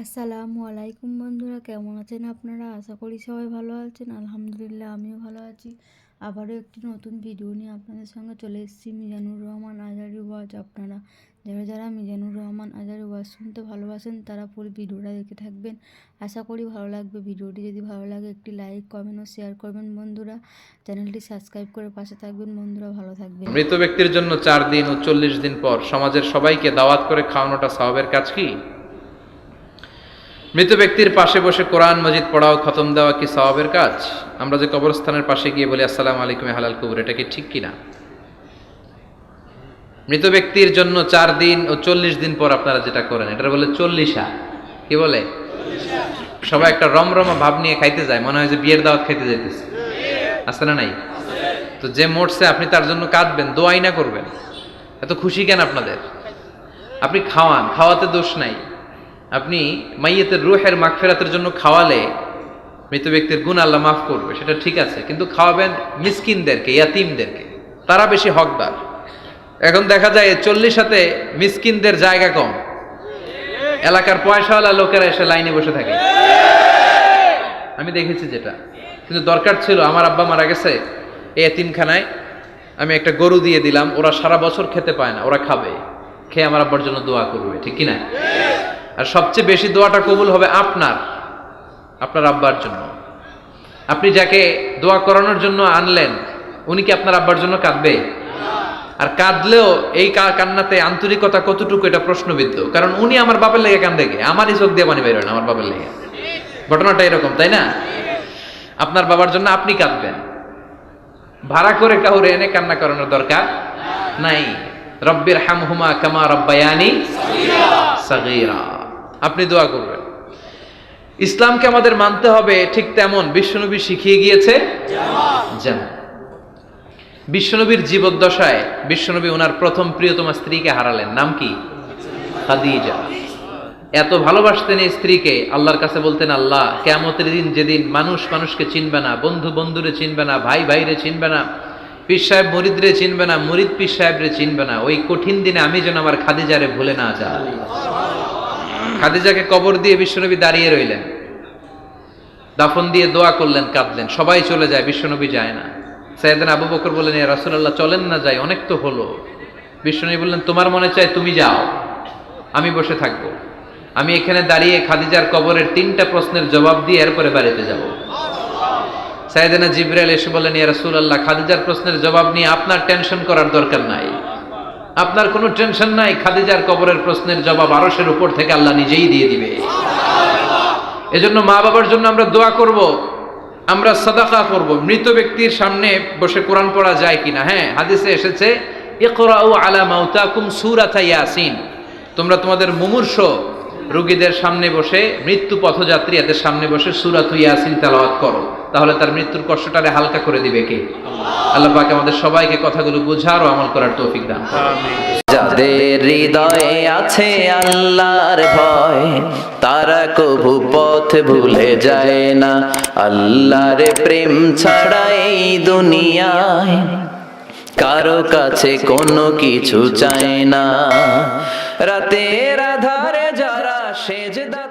আসসালামু আলাইকুম বন্ধুরা, কেমন আছেন আপনারা? আশা করি সবাই ভালো আছেন। আলহামদুলিল্লাহ, আমিও ভালো আছি। আবারও একটি নতুন ভিডিও নিয়ে আপনাদের সঙ্গে চলে এসেছি। মিজানুর রহমান আজহারী ওয়াজ। আপনারা যারা মিজানুর রহমান আজহারী ওয়াজ শুনতে ভালোবাসেন তারা পুরো ভিডিওটা দেখে থাকবেন। আশা করি ভালো লাগবে। ভিডিওটি যদি ভালো লাগে একটি লাইক, কমেন্ট ও শেয়ার করবেন বন্ধুরা। চ্যানেলটি সাবস্ক্রাইব করে পাশে থাকবেন বন্ধুরা। ভালো থাকবেন। মৃত ব্যক্তির জন্য 4 দিন ও 40 দিন পর সমাজের সবাইকে দাওয়াত করে খাওয়ানোটা সওয়াবের কাজ কি? মৃত ব্যক্তির পাশে বসে কোরআন মাজিদ পড়াও, খতম দেওয়া কি সওয়াবের কাজ? আমরা যে কবরস্থানের পাশে গিয়ে বলি আসসালামু আলাইকুম হালাল কবর, এটা কি ঠিক কিনা? মৃত ব্যক্তির জন্য 4 দিন ও 40 দিন পর আপনারা যেটা করেন এটা বলে চল্লিশা। কি বলে? সবাই একটা রমরমা ভাব নিয়ে খাইতে যায়, মনে হয় যে বিয়ের দাওয়াত খাইতে যাইতেছে। আছে না নাই? তো যে মরছে আপনি তার জন্য কাঁদবেন, দোয়াই না করবেন, এত খুশি কেন আপনাদের? আপনি খাওয়ান, খাওয়াতে দোষ নাই। আপনি মাইয়েতের রুহের মাগফিরাতের জন্য খাওয়ালে মৃত ব্যক্তির গুনাহ আল্লাহ মাফ করবে, সেটা ঠিক আছে, কিন্তু খাওয়াবেন মিসকিনদেরকে, ইয়াতিমদেরকে, তারা বেশি হকদার। এখন দেখা যায় 40 মিসকিনদের জায়গা কম, এলাকার পয়সাওয়ালা লোকেরা এসে লাইনে বসে থাকে। আমি দেখেছি যেটা, কিন্তু দরকার ছিল আমার আব্বা মারা গেছে, এই এতিমখানায় আমি একটা গরু দিয়ে দিলাম, ওরা সারা বছর খেতে পায় না, ওরা খাবে, খেয়ে আমার আব্বার জন্য দোয়া করবে, ঠিক কিনা? আর সবচেয়ে বেশি দোয়াটা কবুল হবে আপনার আব্বার জন্য। আপনি যাকে দোয়া করানোর জন্য আনলেন, উনি কি আপনার আব্বার জন্য কাঁদবে? আর কাঁদলেও এই কান্নাতে আন্তরিকতা কতটুকু, এটা প্রশ্নবিদ্ধ। কারণ উনি আমার বাপের লেগে কান্দে, আমারই চোখ দিয়ে পানি বের হয় না আমার বাপের লেগে। ঘটনাটা এরকম, তাই না? আপনার বাবার জন্য আপনি কাঁদবেন, ভাড়া করে কাউরে এনে কান্না করানোর দরকার নাই। রব্বির হামহুমা কামা রব্বায়ানি সাগীরা, আপনি দোয়া করবেন। ইসলামকে আমাদের মানতে হবে ঠিক তেমন বিশ্বনবী শিখিয়ে গিয়েছে জান্নাত। বিশ্বনবীর জীবদ্দশায় বিশ্বনবী ওনার প্রথম প্রিয়তমা স্ত্রীকে হারালেন, নাম কি? খাদিজা। এত ভালোবাসতেন এই স্ত্রীকে, আল্লাহর কাছে বলতেন, আল্লাহ কিয়ামতের দিন যেদিন মানুষ মানুষকে চিনবে না, বন্ধু বন্ধুরে চিনবে না, ভাই ভাইরে চিনবে না, পীর সাহেব মুরিদরে চিনবে না, মুরিদ পীর সাহেবরে চিনবে না, ওই কঠিন দিনে আমি যেন আমার খাদিজারে ভুলে না যাই। খাদিজাকে কবর দিয়ে বিশ্বনবী দাঁড়িয়ে রইলেন, দাফন দিয়ে দোয়া করলেন, কাঁদলেন। সবাই চলে যায়, বিশ্বনবী যায় না। সাইয়েদনা আবু বকর বললেন, ইয়া রাসূলুল্লাহ চলেন না, যাই, অনেক তো হলো। বিশ্বনবী বললেন, তোমার মনে চায় তুমি যাও, আমি বসে থাকবো। আমি এখানে দাঁড়িয়ে খাদিজার কবরের 3টা প্রশ্নের জবাব দিয়ে এরপরে বাড়িতে যাব। সাইয়েদনা জিবরাইল এসে বললেন, ইয়া রাসূলুল্লাহ খাদিজার প্রশ্নের জবাব নিয়ে আপনার টেনশন করার দরকার নাই, আপনার কোনো টেনশন নাই, খাদিজার কবরের প্রশ্নের জবাব আরশের উপর থেকে আল্লাহ নিজেই দিয়ে দিবে। এজন্য মা বাবার জন্য আমরা দোয়া করব, আমরা সাদাকা করব। মৃত ব্যক্তির সামনে বসে কোরআন পড়া যায় কিনা? হ্যাঁ, হাদিসে এসেছে, ইকরাউ আলা মাউতাকুম সূরাতা ইয়াসিন, তোমরা তোমাদের মুমূর্ষ রোগীদের সামনে বসে, মৃত্যু পথযাত্রী এদের সামনে বসে সূরাতু ইয়াসিন তেলাওয়াত করো, তাহলে তার মৃত্যুর কষ্টটারে হালকা করে দিবে কে? আল্লাহ পাক আমাদের সবাইকে কথাগুলো বুঝার ও আমল করার তৌফিক দান করুন। যাদের হৃদয়ে আছে আল্লাহর ভয়, তারা কভু পথ ভুলে যায় না। আল্লাহর প্রেম ছাড়া এই দুনিয়ায় কারো কাছে কোনো কিছু চায় না। রাতের আধারে যারা সেজদা